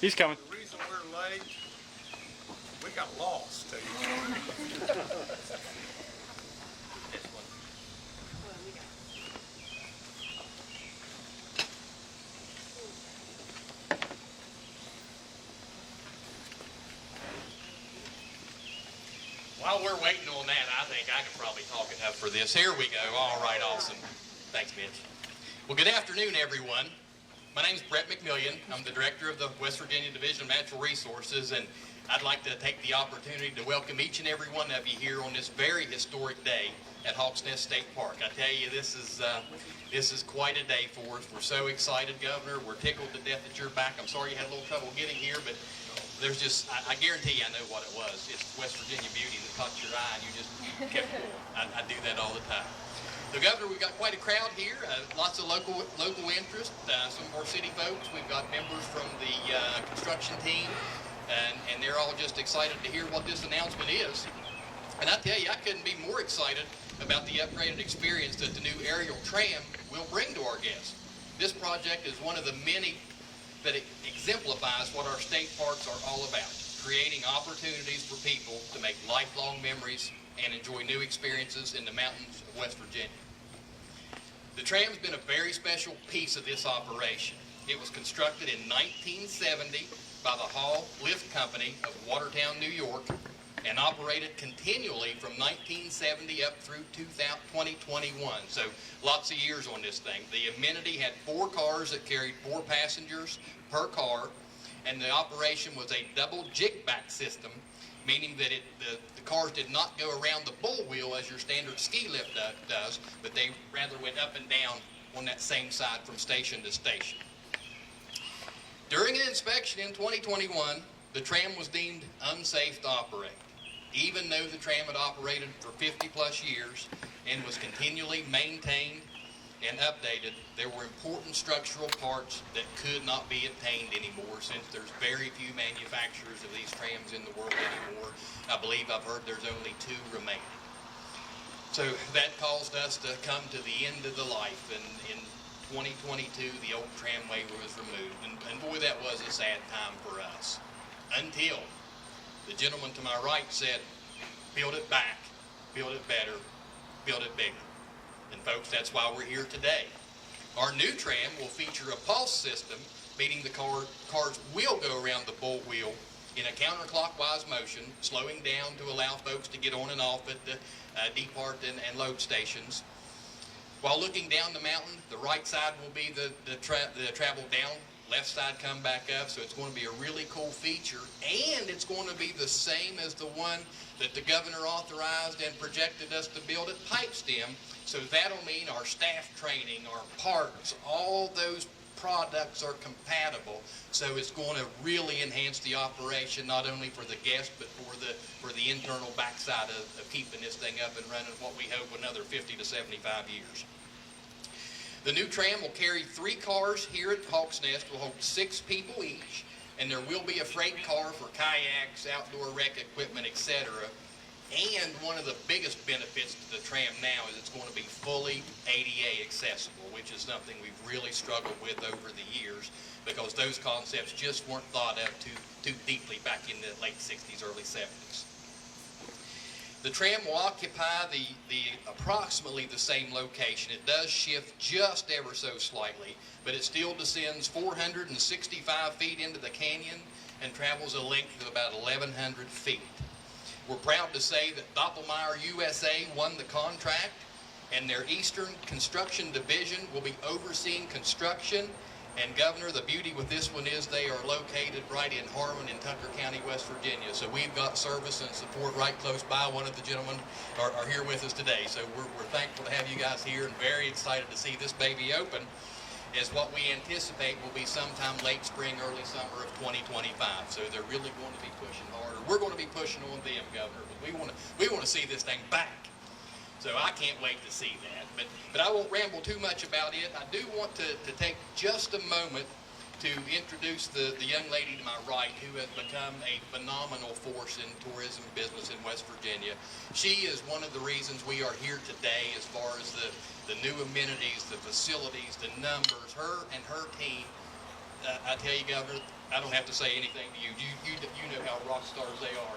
He's coming. The reason we're late, we got lost, too. While we're waiting on that, I think I can probably talk enough for this. Here we go. All right, awesome. Thanks, Mitch. Well, good afternoon, everyone. My name's Brett McMillian. I'm the director of the West Virginia Division of Natural Resources, and I'd like to take the opportunity to welcome each and every one of you here on this very historic day at Hawks Nest State Park. I tell you, this is quite a day for us. We're so excited, Governor. We're tickled to death that you're back. I'm sorry you had a little trouble getting here, but there's just, I guarantee you I know what it was. It's West Virginia beauty that caught your eye, and you just kept going. I do that all the time. So, Governor, we've got quite a crowd here, lots of local interest, some of our city folks. We've got members from the construction team, and they're all just excited to hear what this announcement is. And I tell you, I couldn't be more excited about the upgraded experience that the new aerial tram will bring to our guests. This project is one of the many that exemplifies what our state parks are all about, creating opportunities for people to make lifelong memories and enjoy new experiences in the mountains of West Virginia. The tram's been a very special piece of this operation. It was constructed in 1970 by the Hall Lift Company of Watertown, New York, and operated continually from 1970 up through 2021. So lots of years on this thing. The amenity had 4 cars that carried 4 passengers per car, and the operation was a double jig-back system, meaning that the cars did not go around the bull wheel as your standard ski lift does, but they rather went up and down on that same side from station to station. During an inspection in 2021, the tram was deemed unsafe to operate. Even though the tram had operated for 50-plus years and was continually maintained and updated, there were important structural parts that could not be obtained anymore, since there's very few manufacturers of these trams in the world anymore. I believe I've heard there's only 2 remaining. So that caused us to come to the end of the life, and in 2022 the old tramway was removed, and boy, that was a sad time for us, until the gentleman to my right said, build it back, build it better, build it bigger. And folks, that's why we're here today. Our new tram will feature a pulse system, meaning the cars will go around the bull wheel in a counterclockwise motion, slowing down to allow folks to get on and off at the depart and load stations. While looking down the mountain, the right side will be the travel down, left side come back up, so it's going to be a really cool feature, and it's going to be the same as the one that the governor authorized and projected us to build at Pipestem. So that'll mean our staff training, our parks, all those products are compatible. So it's going to really enhance the operation, not only for the guests, but for the internal backside of keeping this thing up and running, what we hope another 50 to 75 years. The new tram will carry 3 cars here at Hawks Nest. Will hold 6 people each, and there will be a freight car for kayaks, outdoor rec equipment, etc. And one of the biggest benefits to the tram now is it's going to be fully ADA accessible, which is something we've really struggled with over the years, because those concepts just weren't thought of too deeply back in the late 60s, early 70s. The tram will occupy the approximately the same location. It does shift just ever so slightly, but it still descends 465 feet into the canyon and travels a length of about 1,100 feet. We're proud to say that Doppelmayr USA won the contract, and their Eastern Construction Division will be overseeing construction. And Governor, the beauty with this one is they are located right in Harmon in Tucker County, West Virginia. So we've got service and support right close by. One of the gentlemen are here with us today. So we're thankful to have you guys here, and very excited to see this baby open, as what we anticipate will be sometime late spring, early summer of 2025. So they're really going to be pushing harder. We're going to be pushing on them, Governor, but we want to see this thing back. So I can't wait to see that. But I won't ramble too much about it. I do want to take just a moment to introduce the young lady to my right, who has become a phenomenal force in tourism business in West Virginia. She is one of the reasons we are here today, as far as the new amenities, the facilities, the numbers. Her and her team, I tell you, Governor, I don't have to say anything to you. You know how rock stars they are.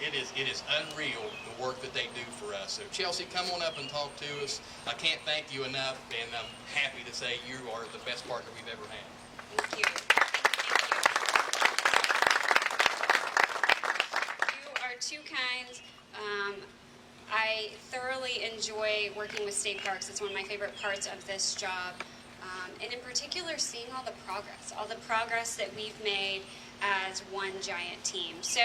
It is unreal the work that they do for us. So Chelsea, come on up and talk to us. I can't thank you enough, and I'm happy to say you are the best partner we've ever had. Thank you. You are too kind. I thoroughly enjoy working with state parks. It's one of my favorite parts of this job. And in particular, seeing all the progress that we've made as one giant team. So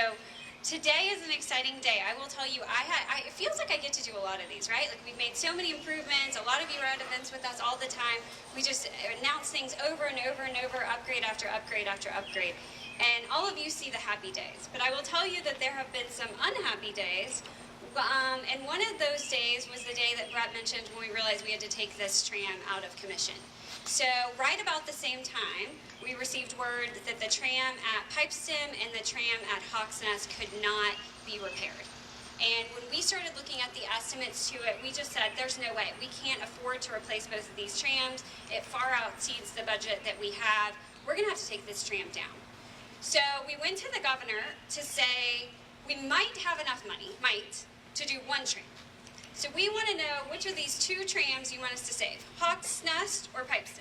today is an exciting day. I will tell you, it feels like I get to do a lot of these, right? Like, we've made so many improvements. A lot of you are at events with us all the time. We just announce things over and over and over, upgrade after upgrade after upgrade. And all of you see the happy days. But I will tell you that there have been some unhappy days. And one of those days was the day that Brett mentioned when we realized we had to take this tram out of commission. So right about the same time, we received word that the tram at Pipestem and the tram at Hawks Nest could not be repaired. And when we started looking at the estimates to it, we just said, there's no way. We can't afford to replace both of these trams. It far exceeds the budget that we have. We're going to have to take this tram down. So we went to the governor to say we might have enough money, to do one tram. So we want to know which of these two trams you want us to save, Hawks Nest or Pipestem.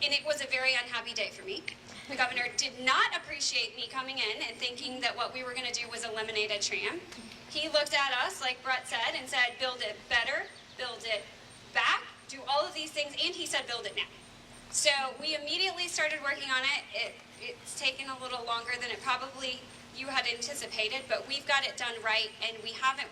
And it was a very unhappy day for me. The governor did not appreciate me coming in and thinking that what we were going to do was eliminate a tram. He looked at us, like Brett said, and said, build it better, build it back, do all of these things, and he said, build it now. So we immediately started working on it. It's taken a little longer than it probably you had anticipated, but we've got it done right, and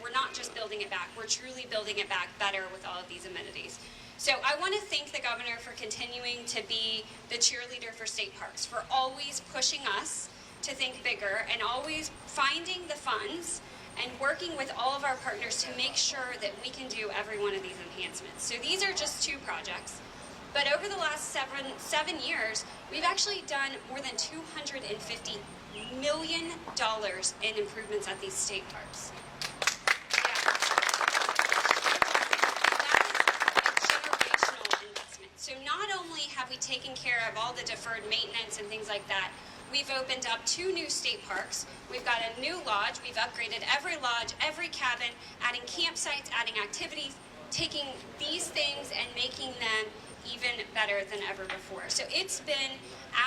we're not just building it back, we're truly building it back better with all of these amenities. So I want to thank the governor for continuing to be the cheerleader for state parks, for always pushing us to think bigger and always finding the funds and working with all of our partners to make sure that we can do every one of these enhancements. So these are just two projects. But over the last seven years, we've actually done more than $250 million in improvements at these state parks. Yeah. That is a generational investment. So not only have we taken care of all the deferred maintenance and things like that, we've opened up 2 new state parks. We've got a new lodge. We've upgraded every lodge, every cabin, adding campsites, adding activities, taking these things and making them even better than ever before. So it's been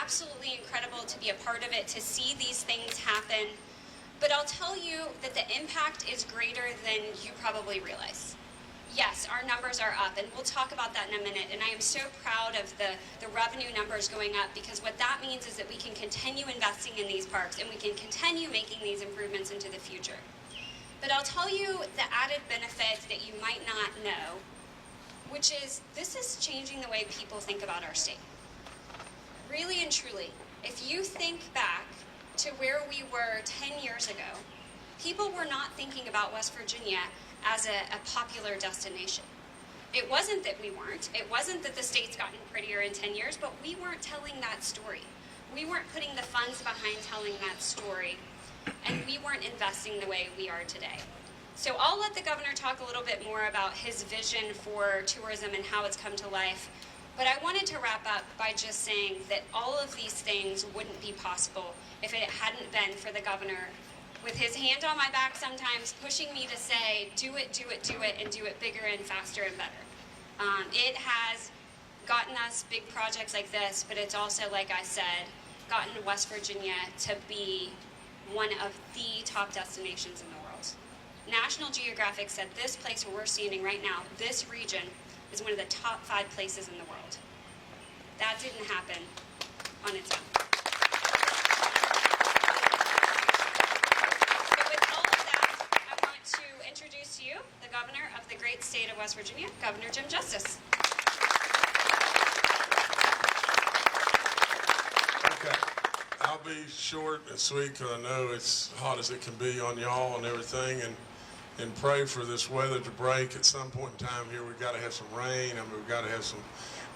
absolutely incredible to be a part of it, to see these things happen. But I'll tell you that the impact is greater than you probably realize. Yes, our numbers are up, and we'll talk about that in a minute. And I am so proud of the revenue numbers going up, because what that means is that we can continue investing in these parks and we can continue making these improvements into the future. But I'll tell you the added benefit that you might not know, which is this is changing the way people think about our state. Really and truly, if you think back to where we were 10 years ago, people were not thinking about West Virginia as a popular destination. It wasn't that we weren't. It wasn't that the state's gotten prettier in 10 years, but we weren't telling that story. We weren't putting the funds behind telling that story, and we weren't investing the way we are today. So I'll let the governor talk a little bit more about his vision for tourism and how it's come to life. But I wanted to wrap up by just saying that all of these things wouldn't be possible if it hadn't been for the governor, with his hand on my back sometimes, pushing me to say, do it, do it, do it, and do it bigger and faster and better. It has gotten us big projects like this, but it's also, like I said, gotten West Virginia to be one of the top destinations in the world. National Geographic said this place where we're standing right now, this region, is one of the top 5 places in the world. That didn't happen on its own. But with all of that, I want to introduce to you the governor of the great state of West Virginia, Governor Jim Justice. Okay. I'll be short and sweet because I know it's hot as it can be on y'all and everything, and pray for this weather to break at some point in time here. We've got to have some rain. I mean, we've got to have some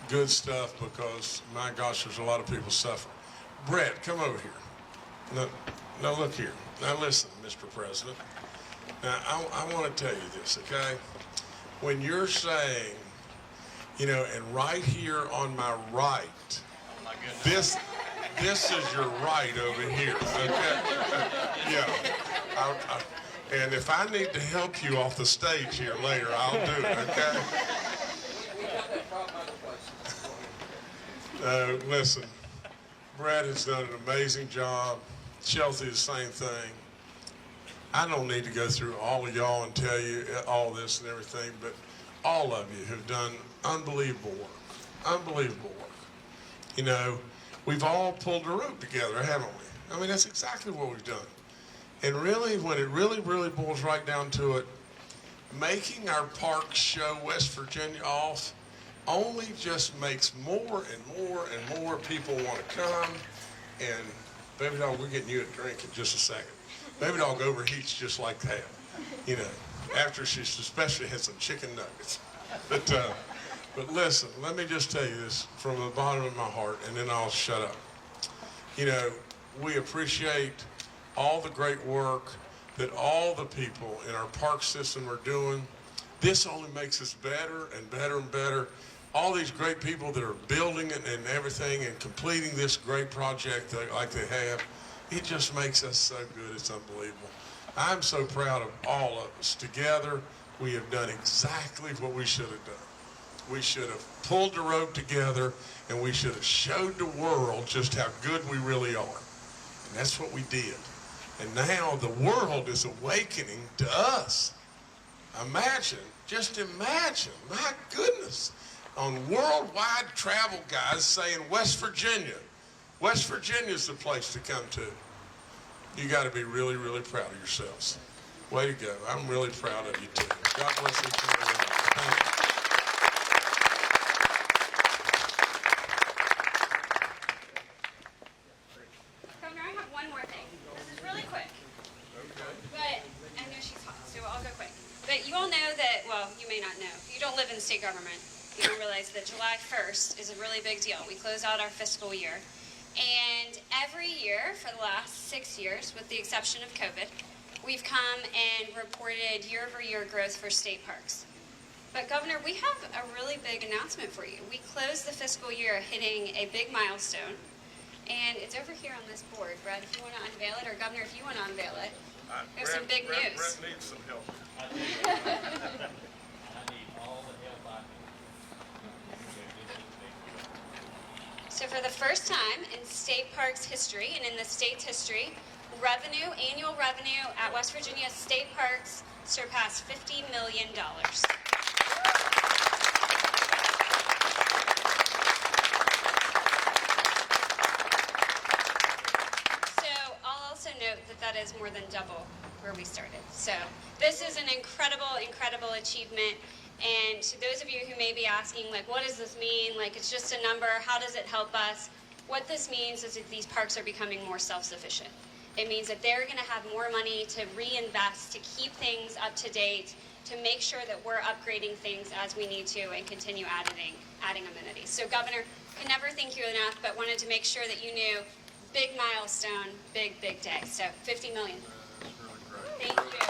good stuff, because, my gosh, there's a lot of people suffering. Brett, come over here. No, look here. Now listen, Mr. President. Now, I want to tell you this, okay? When you're saying, and right here on my right, Oh my goodness. this is your right over here, okay? Yeah. And if I need to help you off the stage here later, I'll do it, okay? Listen, Brad has done an amazing job. Chelsea, the same thing. I don't need to go through all of y'all and tell you all this and everything, but all of you have done unbelievable work. Unbelievable work. You know, we've all pulled the rope together, haven't we? I mean, that's exactly what we've done. And really, when it really boils right down to it, making our park show West Virginia off only just makes more and more people want to come. And Baby Dog, we're getting you a drink in just a second. Baby Dog overheats just like that, you know, after she's especially had some chicken nuggets. But listen, let me just tell you this from the bottom of my heart, and then I'll shut up. You know, we appreciate all the great work that all the people in our park system are doing. This only makes us better and better and better. All these great people that are building it and everything and completing this great project like they have, it just makes us so good. It's unbelievable. I'm so proud of all of us. Together, we have done exactly what we should have done. We should have pulled the rope together, and we should have showed the world just how good we really are. And that's what we did. And now the world is awakening to us. Imagine, just imagine, my goodness, on worldwide travel guides saying West Virginia is the place to come to. You got to be really proud of yourselves. Way to go. I'm really proud of you too. God bless you. Thank you. Governor, I have one more thing. This is really quick. Okay. But I know she's hot, so I'll go quick. But you all know that, well, you may not know. You don't live in state government. You don't realize that July 1st is a really big deal. We close out our fiscal year. And every year for the last 6 years, with the exception of COVID, we've come and reported year-over-year growth for state parks. But Governor, we have a really big announcement for you. We closed the fiscal year hitting a big milestone. And it's over here on this board. Brad, if you want to unveil it, or Governor, if you want to unveil it. We have some big news. Brett needs some help. I need all the help I can. So for the first time in state parks history and in the state's history, annual revenue at West Virginia state parks surpassed $50 million. So I'll also note that that is more than double where we started. So this is an incredible achievement. And to those of you who may be asking, like, what does this mean? Like, it's just a number. How does it help us? What this means is that these parks are becoming more self-sufficient. It means that they're going to have more money to reinvest, to keep things up to date, to make sure that we're upgrading things as we need to and continue adding amenities. So, Governor, can never thank you enough, but wanted to make sure that you knew, big milestone, big day. So, $50 million. That's really great. Thank you.